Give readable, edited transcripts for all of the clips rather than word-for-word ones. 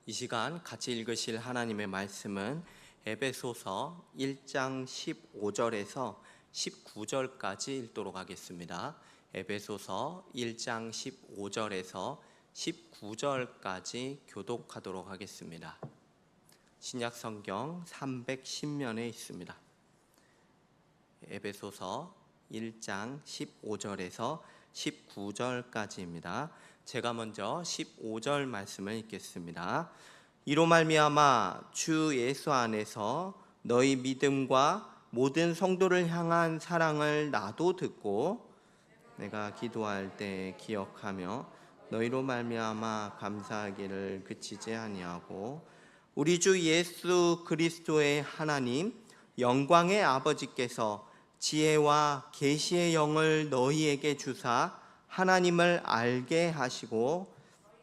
이 시간 같이 읽으실 하나님의 말씀은 에베소서 1장 15절에서 19절까지 읽도록 하겠습니다. 에베소서 1장 15절에서 19절까지 교독하도록 하겠습니다. 신약성경 310면에 있습니다. 에베소서 1장 15절에서 19절까지입니다. 제가 먼저 15절 말씀을 읽겠습니다. 이로 말미암아 주 예수 안에서 너희 믿음과 모든 성도를 향한 사랑을 나도 듣고 내가 기도할 때 기억하며 너희로 말미암아 감사하기를 그치지 아니하고 우리 주 예수 그리스도의 하나님 영광의 아버지께서 지혜와 계시의 영을 너희에게 주사 하나님을 알게 하시고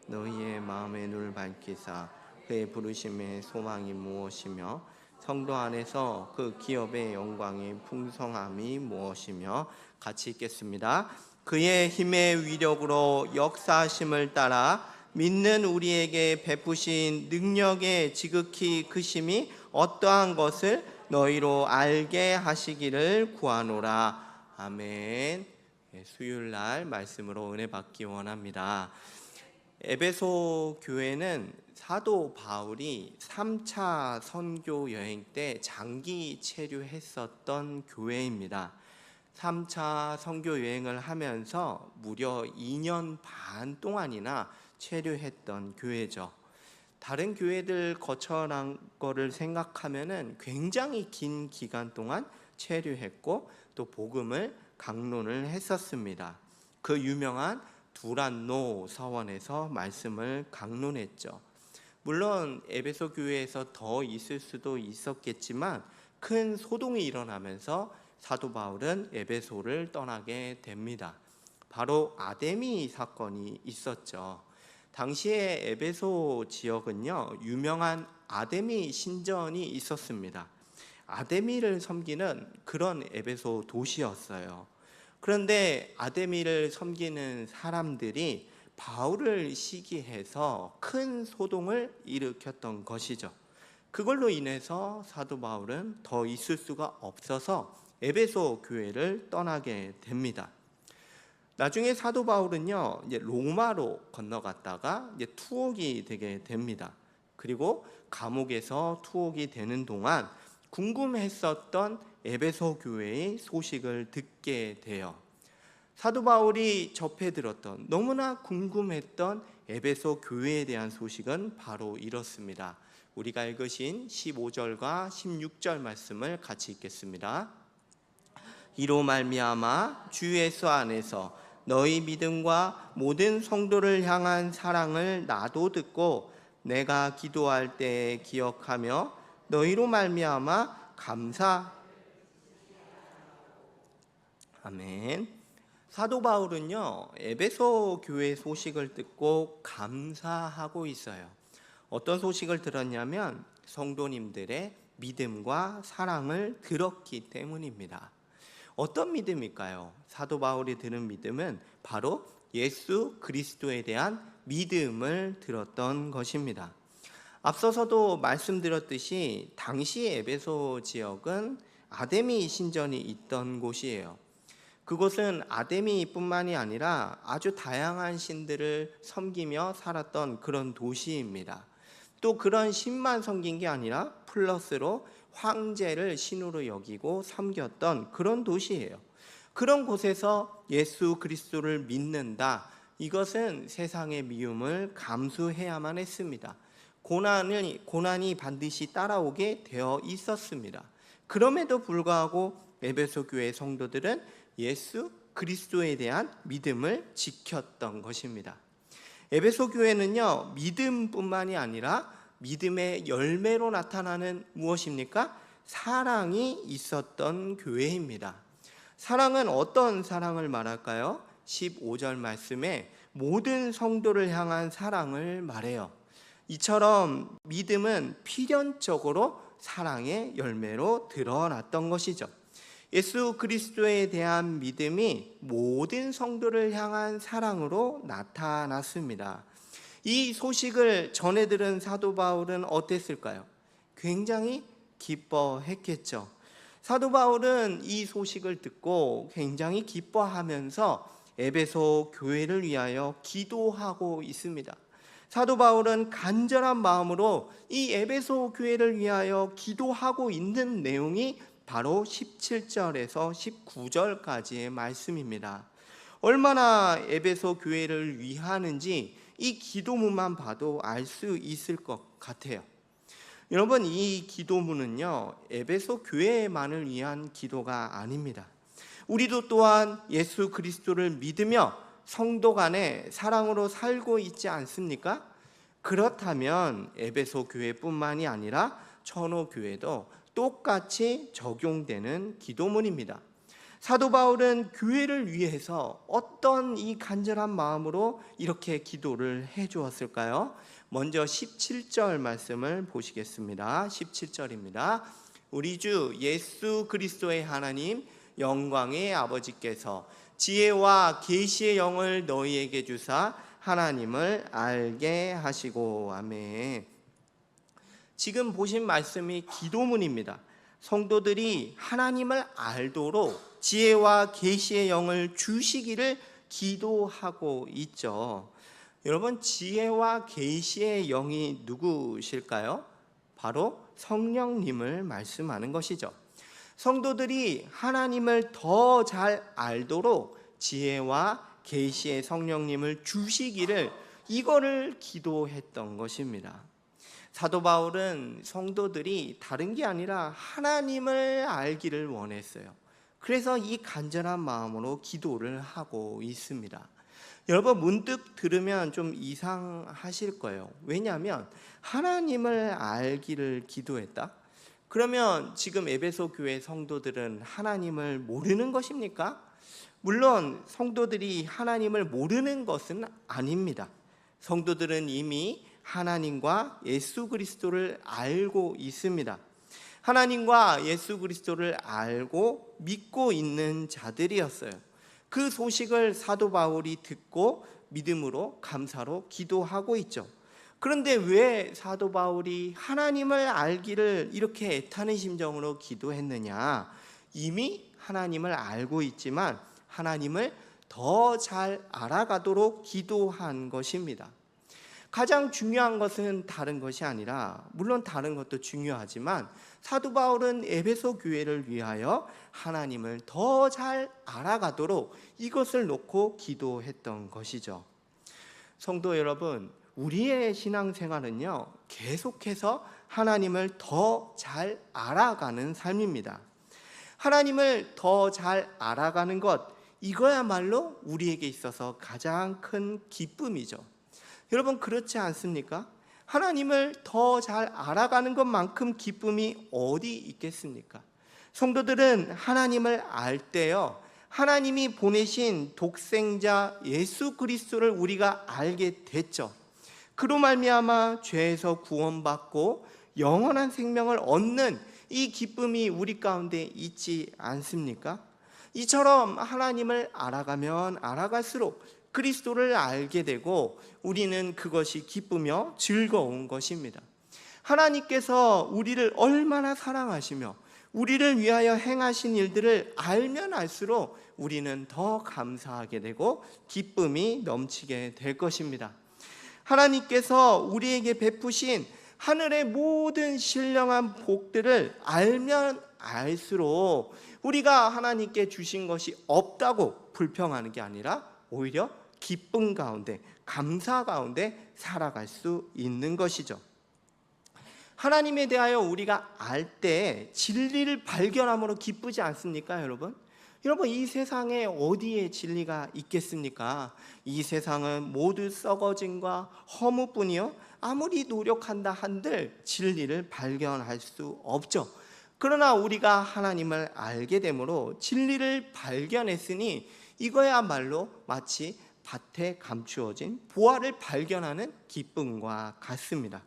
너희의 마음의 눈을 밝히사 그의 부르심의 소망이 무엇이며 성도 안에서 그 기업의 영광의 풍성함이 무엇이며 같이 읽겠습니다. 그의 힘의 위력으로 역사하심을 따라 믿는 우리에게 베푸신 능력의 지극히 크심이 어떠한 것을 너희로 알게 하시기를 구하노라. 아멘. 수요일날 말씀으로 은혜 받기 원합니다. 에베소 교회는 사도 바울이 3차 선교 여행 때 장기 체류했었던 교회입니다. 3차 선교 여행을 하면서 무려 2년 반 동안이나 체류했던 교회죠. 다른 교회들 거쳐난 거를 생각하면은 굉장히 긴 기간 동안 체류했고 또 복음을 강론을 했었습니다. 그 유명한 두란노 서원에서 말씀을 강론했죠. 물론 에베소 교회에서 더 있을 수도 있었겠지만 큰 소동이 일어나면서 사도 바울은 에베소를 떠나게 됩니다. 바로 아데미 사건이 있었죠. 당시에 에베소 지역은요, 유명한 아데미 신전이 있었습니다. 아데미를 섬기는 그런 에베소 도시였어요. 그런데 아데미를 섬기는 사람들이 바울을 시기해서 큰 소동을 일으켰던 것이죠. 그걸로 인해서 사도 바울은 더 있을 수가 없어서 에베소 교회를 떠나게 됩니다. 나중에 사도 바울은요, 이제 로마로 건너갔다가 이제 투옥이 되게 됩니다. 그리고 감옥에서 투옥이 되는 동안 궁금했었던 에베소 교회의 소식을 듣게 돼요. 사도 바울이 접해 들었던 너무나 궁금했던 에베소 교회에 대한 소식은 바로 이렇습니다. 우리가 읽으신 15절과 16절 말씀을 같이 읽겠습니다. 이로 말미암아 주 예수 안에서 너희 믿음과 모든 성도를 향한 사랑을 나도 듣고 내가 기도할 때 기억하며 너희로 말미암아 아멘. 사도 바울은요, 에베소 교회 소식을 듣고 감사하고 있어요. 어떤 소식을 들었냐면 성도님들의 믿음과 사랑을 들었기 때문입니다. 어떤 믿음일까요? 사도 바울이 들은 믿음은 바로 예수 그리스도에 대한 믿음을 들었던 것입니다. 앞서서도 말씀드렸듯이 당시 에베소 지역은 아데미 신전이 있던 곳이에요. 그곳은 아데미뿐만이 아니라 아주 다양한 신들을 섬기며 살았던 그런 도시입니다. 또 그런 신만 섬긴 게 아니라 플러스로 황제를 신으로 여기고 섬겼던 그런 도시예요. 그런 곳에서 예수 그리스도를 믿는다. 이것은 세상의 미움을 감수해야만 했습니다. 고난이 반드시 따라오게 되어 있었습니다. 그럼에도 불구하고 에베소 교회 성도들은 예수 그리스도에 대한 믿음을 지켰던 것입니다. 에베소 교회는요, 믿음뿐만이 아니라 믿음의 열매로 나타나는 무엇입니까? 사랑이 있었던 교회입니다. 사랑은 어떤 사랑을 말할까요? 15절 말씀에 모든 성도를 향한 사랑을 말해요. 이처럼 믿음은 필연적으로 사랑의 열매로 드러났던 것이죠. 예수 그리스도에 대한 믿음이 모든 성도를 향한 사랑으로 나타났습니다. 이 소식을 전해 들은 사도 바울은 어땠을까요? 굉장히 기뻐했겠죠. 사도 바울은 이 소식을 듣고 굉장히 기뻐하면서 에베소 교회를 위하여 기도하고 있습니다. 사도 바울은 간절한 마음으로 이 에베소 교회를 위하여 기도하고 있는 내용이 바로 17절에서 19절까지의 말씀입니다. 얼마나 에베소 교회를 위하는지 이 기도문만 봐도 알 수 있을 것 같아요. 여러분, 이 기도문은요, 에베소 교회만을 위한 기도가 아닙니다. 우리도 또한 예수 그리스도를 믿으며 성도 간에 사랑으로 살고 있지 않습니까? 그렇다면 에베소 교회뿐만이 아니라 천호 교회도 똑같이 적용되는 기도문입니다. 사도 바울은 교회를 위해서 어떤 이 간절한 마음으로 이렇게 기도를 해 주었을까요? 먼저 17절 말씀을 보시겠습니다. 17절입니다. 우리 주 예수 그리스도의 하나님 영광의 아버지께서 지혜와 계시의 영을 너희에게 주사 하나님을 알게 하시고. 아멘. 지금 보신 말씀이 기도문입니다. 성도들이 하나님을 알도록 지혜와 계시의 영을 주시기를 기도하고 있죠. 여러분, 지혜와 계시의 영이 누구실까요? 바로 성령님을 말씀하는 것이죠. 성도들이 하나님을 더 잘 알도록 지혜와 계시의 성령님을 주시기를, 이거를 기도했던 것입니다. 사도 바울은 성도들이 다른 게 아니라 하나님을 알기를 원했어요. 그래서 이 간절한 마음으로 기도를 하고 있습니다. 여러분, 문득 들으면 좀 이상하실 거예요. 왜냐하면 하나님을 알기를 기도했다? 그러면 지금 에베소 교회 성도들은 하나님을 모르는 것입니까? 물론 성도들이 하나님을 모르는 것은 아닙니다. 성도들은 이미 하나님과 예수 그리스도를 알고 있습니다. 하나님과 예수 그리스도를 알고 믿고 있는 자들이었어요. 그 소식을 사도 바울이 듣고 믿음으로 감사로 기도하고 있죠. 그런데 왜 사도 바울이 하나님을 알기를 이렇게 애타는 심정으로 기도했느냐? 이미 하나님을 알고 있지만 하나님을 더 잘 알아가도록 기도한 것입니다. 가장 중요한 것은 다른 것이 아니라, 물론 다른 것도 중요하지만 사도 바울은 에베소 교회를 위하여 하나님을 더 잘 알아가도록 이것을 놓고 기도했던 것이죠. 성도 여러분, 우리의 신앙생활은요, 계속해서 하나님을 더 잘 알아가는 삶입니다. 하나님을 더 잘 알아가는 것, 이거야말로 우리에게 있어서 가장 큰 기쁨이죠. 여러분, 그렇지 않습니까? 하나님을 더 잘 알아가는 것만큼 기쁨이 어디 있겠습니까? 성도들은 하나님을 알 때요, 하나님이 보내신 독생자 예수 그리스도를 우리가 알게 됐죠. 그로 말미암아 죄에서 구원받고 영원한 생명을 얻는 이 기쁨이 우리 가운데 있지 않습니까? 이처럼 하나님을 알아가면 알아갈수록 그리스도를 알게 되고 우리는 그것이 기쁘며 즐거운 것입니다. 하나님께서 우리를 얼마나 사랑하시며 우리를 위하여 행하신 일들을 알면 알수록 우리는 더 감사하게 되고 기쁨이 넘치게 될 것입니다. 하나님께서 우리에게 베푸신 하늘의 모든 신령한 복들을 알면 알수록 우리가 하나님께 주신 것이 없다고 불평하는 게 아니라 오히려 기쁨 가운데, 감사 가운데 살아갈 수 있는 것이죠. 하나님에 대하여 우리가 알 때 진리를 발견함으로 기쁘지 않습니까, 여러분? 여러분, 이 세상에 어디에 진리가 있겠습니까? 이 세상은 모두 썩어짐과 허무뿐이요, 아무리 노력한다 한들 진리를 발견할 수 없죠. 그러나 우리가 하나님을 알게 되므로 진리를 발견했으니 이거야말로 마치 밭에 감추어진 보화를 발견하는 기쁨과 같습니다.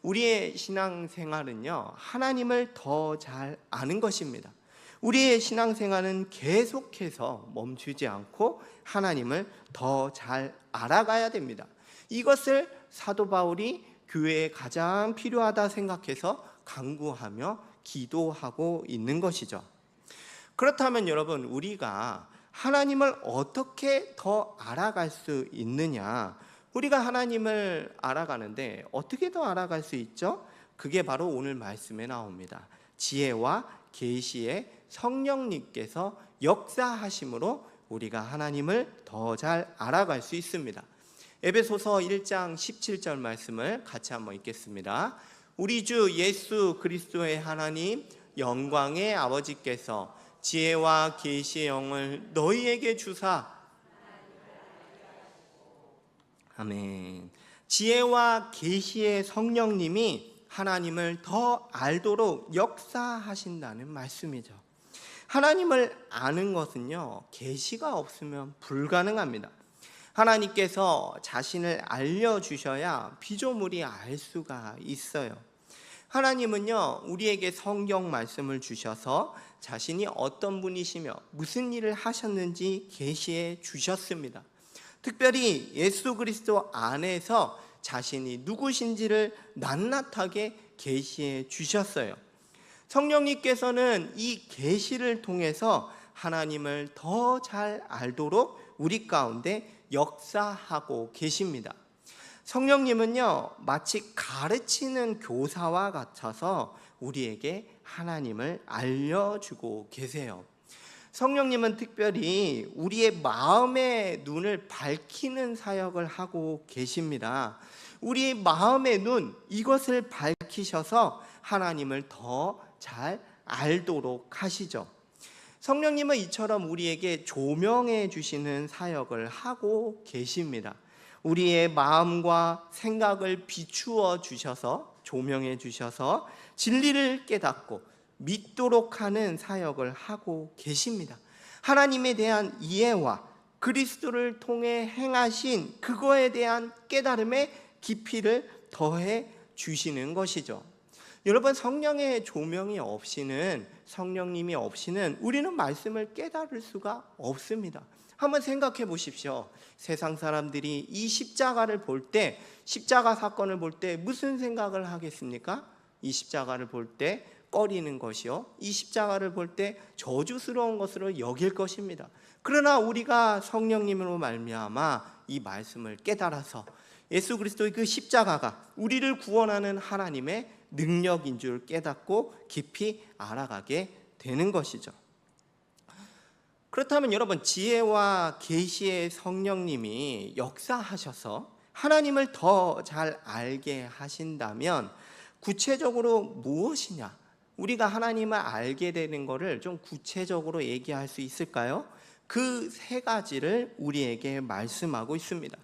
우리의 신앙생활은요, 하나님을 더 잘 아는 것입니다. 우리의 신앙생활은 계속해서 멈추지 않고 하나님을 더 잘 알아가야 됩니다. 이것을 사도 바울이 교회에 가장 필요하다 생각해서 간구하며 기도하고 있는 것이죠. 그렇다면 여러분, 우리가 하나님을 어떻게 더 알아갈 수 있느냐? 우리가 하나님을 알아가는데 어떻게 더 알아갈 수 있죠? 그게 바로 오늘 말씀에 나옵니다. 지혜와 계시의 성령님께서 역사하심으로 우리가 하나님을 더 잘 알아갈 수 있습니다. 에베소서 1장 17절 말씀을 같이 한번 읽겠습니다. 우리 주 예수 그리스도의 하나님 영광의 아버지께서 지혜와 계시의 영을 너희에게 주사. 아멘. 지혜와 계시의 성령님이 하나님을 더 알도록 역사하신다는 말씀이죠. 하나님을 아는 것은요, 계시가 없으면 불가능합니다. 하나님께서 자신을 알려주셔야 피조물이 알 수가 있어요. 하나님은요, 우리에게 성경 말씀을 주셔서 자신이 어떤 분이시며 무슨 일을 하셨는지 계시해 주셨습니다. 특별히 예수 그리스도 안에서 자신이 누구신지를 낱낱하게 계시해 주셨어요. 성령님께서는 이 계시를 통해서 하나님을 더 잘 알도록 우리 가운데 역사하고 계십니다. 성령님은요, 마치 가르치는 교사와 같아서 우리에게 하나님을 알려주고 계세요. 성령님은 특별히 우리의 마음의 눈을 밝히는 사역을 하고 계십니다. 우리의 마음의 눈, 이것을 밝히셔서 하나님을 더 잘 알도록 하시죠. 성령님은 이처럼 우리에게 조명해 주시는 사역을 하고 계십니다. 우리의 마음과 생각을 비추어 주셔서, 조명해 주셔서 진리를 깨닫고 믿도록 하는 사역을 하고 계십니다. 하나님에 대한 이해와 그리스도를 통해 행하신 그거에 대한 깨달음의 깊이를 더해 주시는 것이죠. 여러분, 성령의 조명이 없이는, 성령님이 없이는 우리는 말씀을 깨달을 수가 없습니다. 한번 생각해 보십시오. 세상 사람들이 이 십자가를 볼 때, 십자가 사건을 볼 때 무슨 생각을 하겠습니까? 이 십자가를 볼 때 꺼리는 것이요, 이 십자가를 볼 때 저주스러운 것으로 여길 것입니다. 그러나 우리가 성령님으로 말미암아 이 말씀을 깨달아서 예수 그리스도의 그 십자가가 우리를 구원하는 하나님의 능력인 줄 깨닫고 깊이 알아가게 되는 것이죠. 그렇다면 여러분, 지혜와 계시의 성령님이 역사하셔서 하나님을 더 잘 알게 하신다면 구체적으로 무엇이냐? 우리가 하나님을 알게 되는 것을 좀 구체적으로 얘기할 수 있을까요? 그 세 가지를 우리에게 말씀하고 있습니다.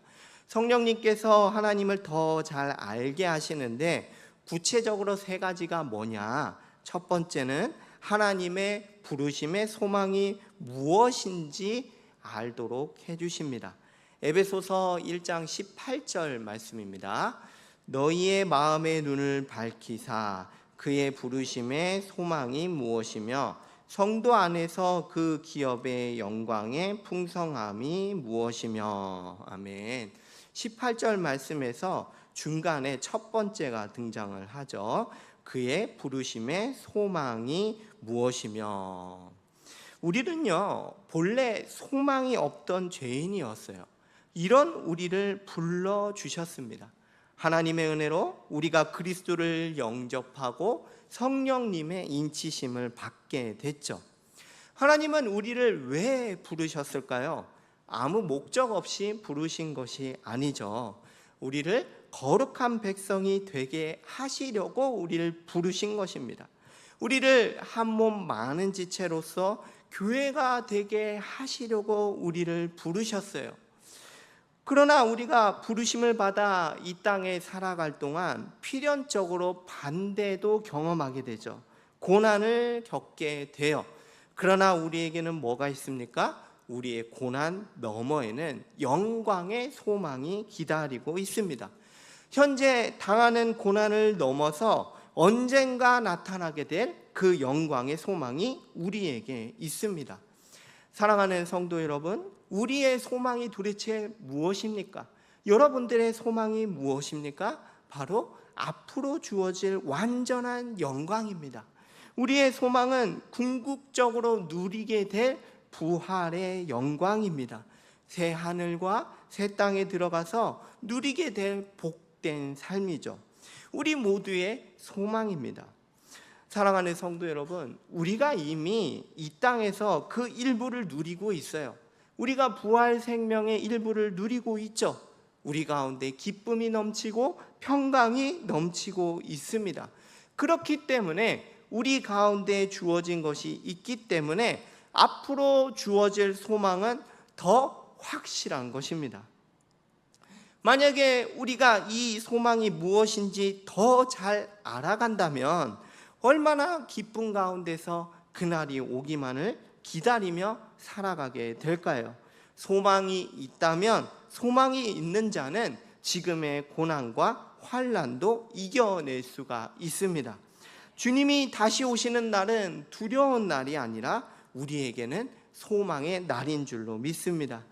성령님께서 하나님을 더 잘 알게 하시는데 구체적으로 세 가지가 뭐냐? 첫 번째는 하나님의 부르심의 소망이 무엇인지 알도록 해주십니다. 에베소서 1장 18절 말씀입니다. 너희의 마음의 눈을 밝히사 그의 부르심의 소망이 무엇이며 성도 안에서 그 기업의 영광의 풍성함이 무엇이며. 아멘. 18절 말씀에서 중간에 첫 번째가 등장을 하죠. 그의 부르심의 소망이 무엇이며. 우리는요, 본래 소망이 없던 죄인이었어요. 이런 우리를 불러주셨습니다. 하나님의 은혜로 우리가 그리스도를 영접하고 성령님의 인치심을 받게 됐죠. 하나님은 우리를 왜 부르셨을까요? 아무 목적 없이 부르신 것이 아니죠. 우리를 거룩한 백성이 되게 하시려고 우리를 부르신 것입니다. 우리를 한 몸 많은 지체로서 교회가 되게 하시려고 우리를 부르셨어요. 그러나 우리가 부르심을 받아 이 땅에 살아갈 동안 필연적으로 반대도 경험하게 되죠. 고난을 겪게 돼요. 그러나 우리에게는 뭐가 있습니까? 우리의 고난 너머에는 영광의 소망이 기다리고 있습니다. 현재 당하는 고난을 넘어서 언젠가 나타나게 될 그 영광의 소망이 우리에게 있습니다. 사랑하는 성도 여러분, 우리의 소망이 도대체 무엇입니까? 여러분들의 소망이 무엇입니까? 바로 앞으로 주어질 완전한 영광입니다. 우리의 소망은 궁극적으로 누리게 될 부활의 영광입니다. 새 하늘과 새 땅에 들어가서 누리게 될 복된 삶이죠. 우리 모두의 소망입니다. 사랑하는 성도 여러분, 우리가 이미 이 땅에서 그 일부를 누리고 있어요. 우리가 부활 생명의 일부를 누리고 있죠. 우리 가운데 기쁨이 넘치고 평강이 넘치고 있습니다. 그렇기 때문에 우리 가운데 주어진 것이 있기 때문에 앞으로 주어질 소망은 더 확실한 것입니다. 만약에 우리가 이 소망이 무엇인지 더 잘 알아간다면 얼마나 기쁨 가운데서 그날이 오기만을 기다리며 살아가게 될까요? 소망이 있다면, 소망이 있는 자는 지금의 고난과 환난도 이겨낼 수가 있습니다. 주님이 다시 오시는 날은 두려운 날이 아니라 우리에게는 소망의 날인 줄로 믿습니다.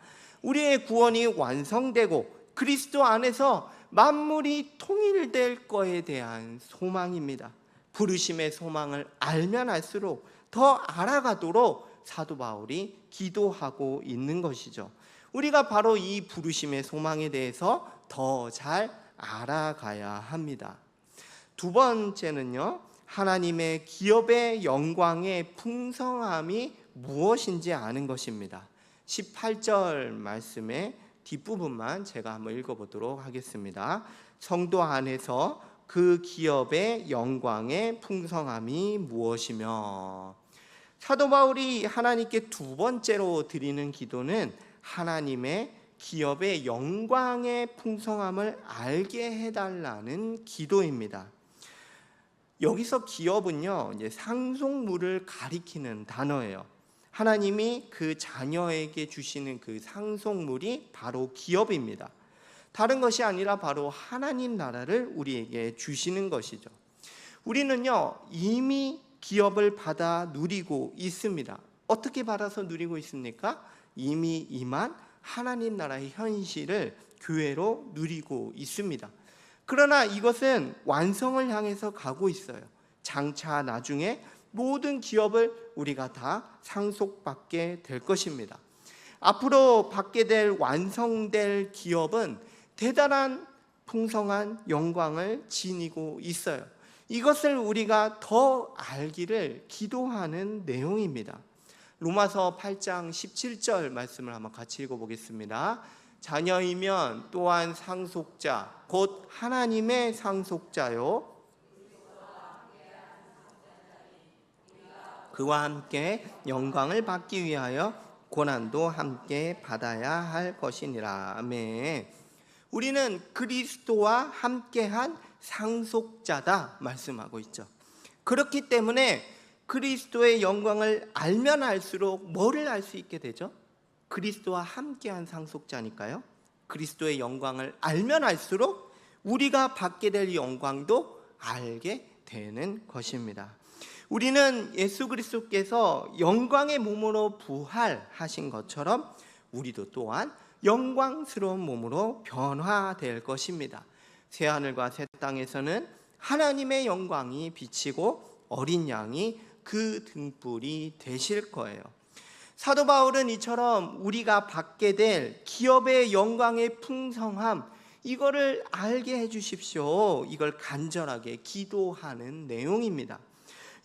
우리의 구원이 완성되고 그리스도 안에서 만물이 통일될 거에 대한 소망입니다. 부르심의 소망을 알면 알수록 더 알아가도록 사도 바울이 기도하고 있는 것이죠. 우리가 바로 이 부르심의 소망에 대해서 더 잘 알아가야 합니다. 두 번째는요, 하나님의 기업의 영광의 풍성함이 무엇인지 아는 것입니다. 18절 말씀의 뒷부분만 제가 한번 읽어보도록 하겠습니다. 성도 안에서 그 기업의 영광의 풍성함이 무엇이며, 사도 바울이 하나님께 두 번째로 드리는 기도는 하나님의 기업의 영광의 풍성함을 알게 해달라는 기도입니다. 여기서 기업은요, 이제 상속물을 가리키는 단어예요. 하나님이 그 자녀에게 주시는 그 상속물이 바로 기업입니다. 다른 것이 아니라 바로 하나님 나라를 우리에게 주시는 것이죠. 우리는요, 이미 기업을 받아 누리고 있습니다. 어떻게 받아서 누리고 있습니까? 이미 임한 하나님 나라의 현실을 교회로 누리고 있습니다. 그러나 이것은 완성을 향해서 가고 있어요. 장차 나중에 모든 기업을 우리가 다 상속받게 될 것입니다. 앞으로 받게 될 완성될 기업은 대단한 풍성한 영광을 지니고 있어요. 이것을 우리가 더 알기를 기도하는 내용입니다. 로마서 8장 17절 말씀을 한번 같이 읽어보겠습니다. 자녀이면 또한 상속자, 곧 하나님의 상속자요, 그와 함께 영광을 받기 위하여 고난도 함께 받아야 할 것이니라. 아멘. 우리는 그리스도와 함께한 상속자다 말씀하고 있죠. 그렇기 때문에 그리스도의 영광을 알면 알수록 뭐를 알 수 있게 되죠? 그리스도와 함께한 상속자니까요. 그리스도의 영광을 알면 알수록 우리가 받게 될 영광도 알게 되는 것입니다. 우리는 예수 그리스도께서 영광의 몸으로 부활하신 것처럼 우리도 또한 영광스러운 몸으로 변화될 것입니다. 새하늘과 새 땅에서는 하나님의 영광이 비치고 어린 양이 그 등불이 되실 거예요. 사도 바울은 이처럼 우리가 받게 될 기업의 영광의 풍성함, 이거를 알게 해주십시오. 이걸 간절하게 기도하는 내용입니다.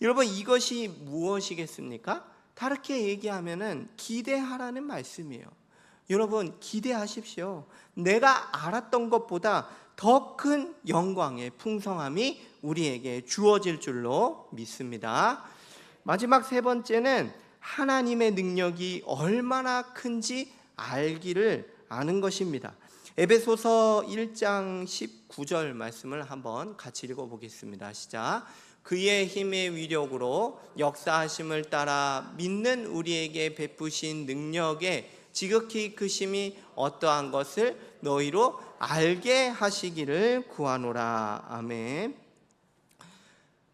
여러분, 이것이 무엇이겠습니까? 다르게 얘기하면은 기대하라는 말씀이에요. 여러분, 기대하십시오. 내가 알았던 것보다 더 큰 영광의 풍성함이 우리에게 주어질 줄로 믿습니다. 마지막 세 번째는 하나님의 능력이 얼마나 큰지 알기를 아는 것입니다. 에베소서 1장 19절 말씀을 한번 같이 읽어보겠습니다. 시작. 그의 힘의 위력으로 역사하심을 따라 믿는 우리에게 베푸신 능력에 지극히 크심이 어떠한 것을 너희로 알게 하시기를 구하노라. 아멘.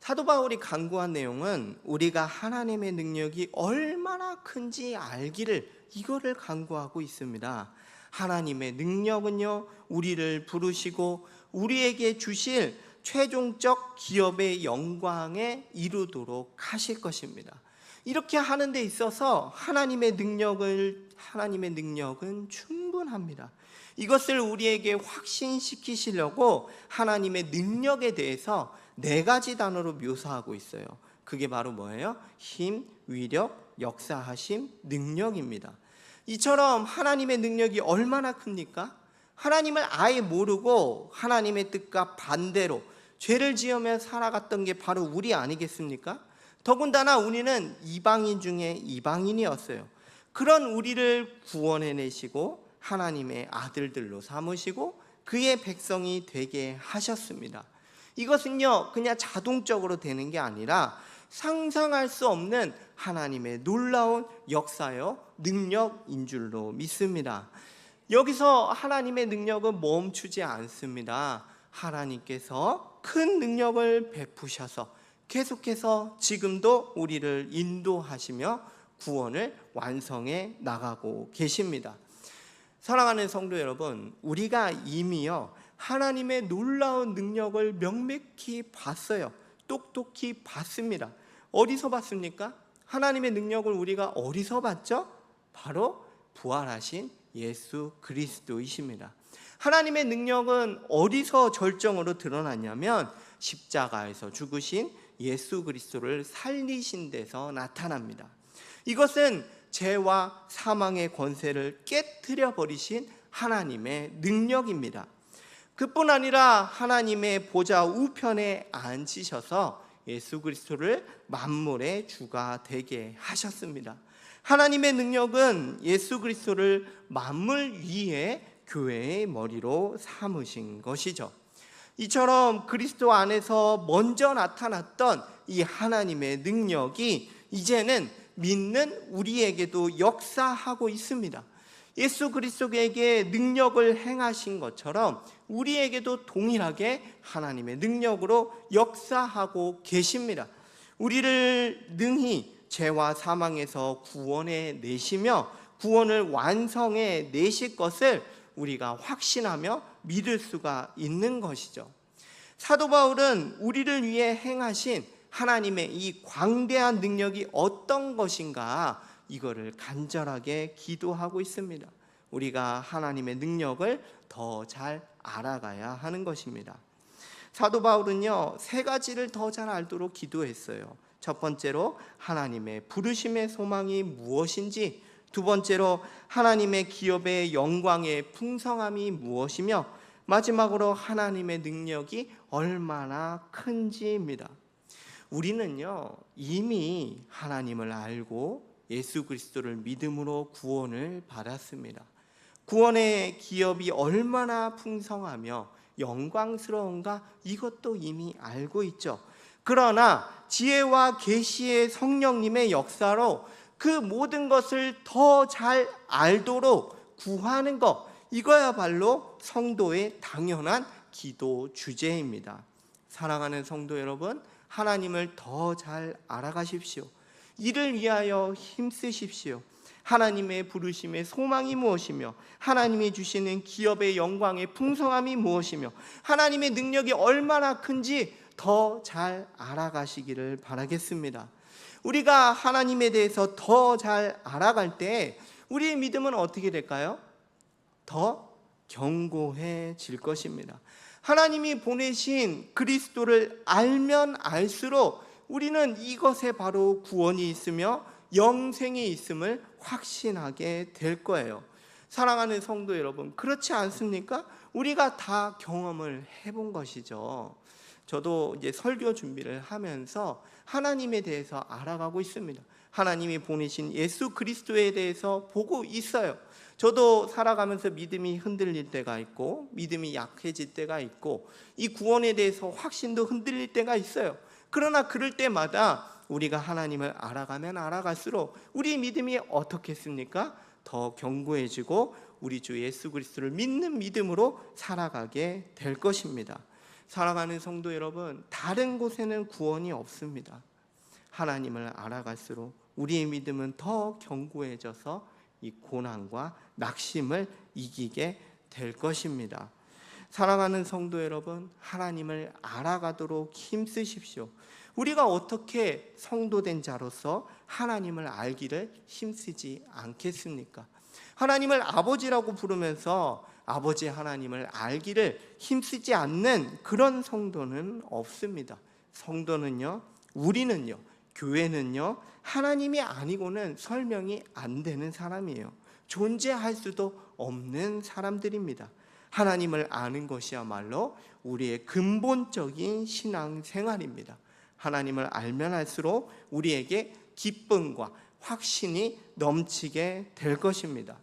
사도 바울이 간구한 내용은 우리가 하나님의 능력이 얼마나 큰지 알기를, 이거를 간구하고 있습니다. 하나님의 능력은요, 우리를 부르시고 우리에게 주실 최종적 기업의 영광에 이루도록 하실 것입니다. 이렇게 하는 데 있어서 하나님의 능력은 충분합니다. 이것을 우리에게 확신시키시려고 하나님의 능력에 대해서 4가지 단어로 묘사하고 있어요. 그게 바로 뭐예요? 힘, 위력, 역사하심, 능력입니다. 이처럼 하나님의 능력이 얼마나 큽니까? 하나님을 아예 모르고 하나님의 뜻과 반대로 죄를 지으며 살아갔던 게 바로 우리 아니겠습니까? 더군다나 우리는 이방인 중에 이방인이었어요. 그런 우리를 구원해내시고 하나님의 아들들로 삼으시고 그의 백성이 되게 하셨습니다. 이것은요, 그냥 자동적으로 되는 게 아니라 상상할 수 없는 하나님의 놀라운 역사요, 능력인 줄로 믿습니다. 여기서 하나님의 능력은 멈추지 않습니다. 하나님께서 큰 능력을 베푸셔서 계속해서 지금도 우리를 인도하시며 구원을 완성해 나가고 계십니다. 사랑하는 성도 여러분, 우리가 이미요 하나님의 놀라운 능력을 명백히 봤어요. 똑똑히 봤습니다. 어디서 봤습니까? 하나님의 능력을 우리가 어디서 봤죠? 바로 부활하신 예수 그리스도이십니다. 하나님의 능력은 어디서 절정으로 드러났냐면 십자가에서 죽으신 예수 그리스도를 살리신 데서 나타납니다. 이것은 죄와 사망의 권세를 깨트려 버리신 하나님의 능력입니다. 그뿐 아니라 하나님의 보좌 우편에 앉으셔서 예수 그리스도를 만물의 주가 되게 하셨습니다. 하나님의 능력은 예수 그리스도를 만물 위에 교회의 머리로 삼으신 것이죠. 이처럼 그리스도 안에서 먼저 나타났던 이 하나님의 능력이 이제는 믿는 우리에게도 역사하고 있습니다. 예수 그리스도에게 능력을 행하신 것처럼 우리에게도 동일하게 하나님의 능력으로 역사하고 계십니다. 우리를 능히 죄와 사망에서 구원해 내시며 구원을 완성해 내실 것을 우리가 확신하며 믿을 수가 있는 것이죠. 사도 바울은 우리를 위해 행하신 하나님의 이 광대한 능력이 어떤 것인가 이거를 간절하게 기도하고 있습니다. 우리가 하나님의 능력을 더 잘 알아가야 하는 것입니다. 사도 바울은요 3가지를 더 잘 알도록 기도했어요. 첫 번째로 하나님의 부르심의 소망이 무엇인지, 두 번째로 하나님의 기업의 영광의 풍성함이 무엇이며, 마지막으로 하나님의 능력이 얼마나 큰지입니다. 우리는요 이미 하나님을 알고 예수 그리스도를 믿음으로 구원을 받았습니다. 구원의 기업이 얼마나 풍성하며 영광스러운가 이것도 이미 알고 있죠. 그러나 지혜와 계시의 성령님의 역사로 그 모든 것을 더 잘 알도록 구하는 것, 이거야말로 성도의 당연한 기도 주제입니다. 사랑하는 성도 여러분, 하나님을 더 잘 알아가십시오. 이를 위하여 힘쓰십시오. 하나님의 부르심의 소망이 무엇이며, 하나님이 주시는 기업의 영광의 풍성함이 무엇이며, 하나님의 능력이 얼마나 큰지 더 잘 알아가시기를 바라겠습니다. 우리가 하나님에 대해서 더 잘 알아갈 때 우리의 믿음은 어떻게 될까요? 더 견고해질 것입니다. 하나님이 보내신 그리스도를 알면 알수록 우리는 이것에 바로 구원이 있으며 영생이 있음을 확신하게 될 거예요. 사랑하는 성도 여러분, 그렇지 않습니까? 우리가 다 경험을 해본 것이죠. 저도 이제 설교 준비를 하면서 하나님에 대해서 알아가고 있습니다. 하나님이 보내신 예수 그리스도에 대해서 보고 있어요. 저도 살아가면서 믿음이 흔들릴 때가 있고 믿음이 약해질 때가 있고 이 구원에 대해서 확신도 흔들릴 때가 있어요. 그러나 그럴 때마다 우리가 하나님을 알아가면 알아갈수록 우리 믿음이 어떻겠습니까? 더 견고해지고 우리 주 예수 그리스도를 믿는 믿음으로 살아가게 될 것입니다. 사랑하는 성도 여러분, 다른 곳에는 구원이 없습니다. 하나님을 알아갈수록 우리의 믿음은 더 견고해져서 이 고난과 낙심을 이기게 될 것입니다. 사랑하는 성도 여러분, 하나님을 알아가도록 힘쓰십시오. 우리가 어떻게 성도된 자로서 하나님을 알기를 힘쓰지 않겠습니까? 하나님을 아버지라고 부르면서 아버지 하나님을 알기를 힘쓰지 않는 그런 성도는 없습니다. 성도는요, 우리는요, 교회는요, 하나님이 아니고는 설명이 안 되는 사람이에요. 존재할 수도 없는 사람들입니다. 하나님을 아는 것이야말로 우리의 근본적인 신앙생활입니다. 하나님을 알면 알수록 우리에게 기쁨과 확신이 넘치게 될 것입니다.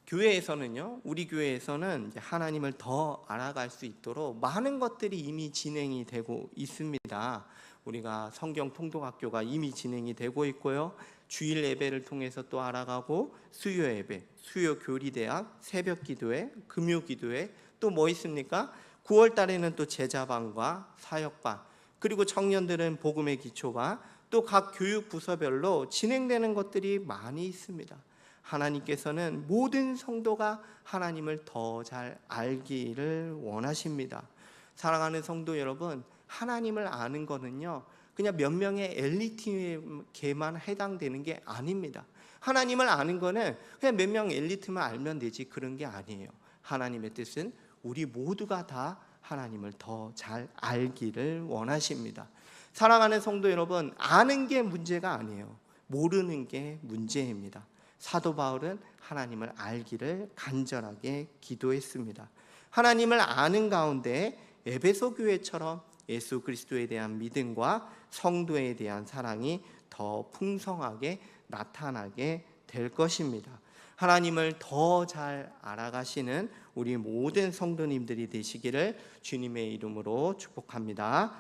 교회에서는요, 우리 교회에서는 하나님을 더 알아갈 수 있도록 많은 것들이 이미 진행이 되고 있습니다. 우리가 성경 통독학교가 이미 진행이 되고 있고요, 주일 예배를 통해서 또 알아가고, 수요 예배, 수요 교리대학, 새벽 기도회, 금요 기도회, 또 뭐 있습니까? 9월 달에는 또 제자반과 사역반, 그리고 청년들은 복음의 기초반, 또 각 교육 부서별로 진행되는 것들이 많이 있습니다. 하나님께서는 모든 성도가 하나님을 더 잘 알기를 원하십니다. 사랑하는 성도 여러분, 하나님을 아는 거는요, 그냥 몇 명의 엘리트에게만 해당되는 게 아닙니다. 하나님을 아는 거는 그냥 몇 명 엘리트만 알면 되지, 그런 게 아니에요. 하나님의 뜻은 우리 모두가 다 하나님을 더 잘 알기를 원하십니다. 사랑하는 성도 여러분, 아는 게 문제가 아니에요. 모르는 게 문제입니다. 사도 바울은 하나님을 알기를 간절하게 기도했습니다. 하나님을 아는 가운데 에베소 교회처럼 예수 그리스도에 대한 믿음과 성도에 대한 사랑이 더 풍성하게 나타나게 될 것입니다. 하나님을 더 잘 알아가시는 우리 모든 성도님들이 되시기를 주님의 이름으로 축복합니다.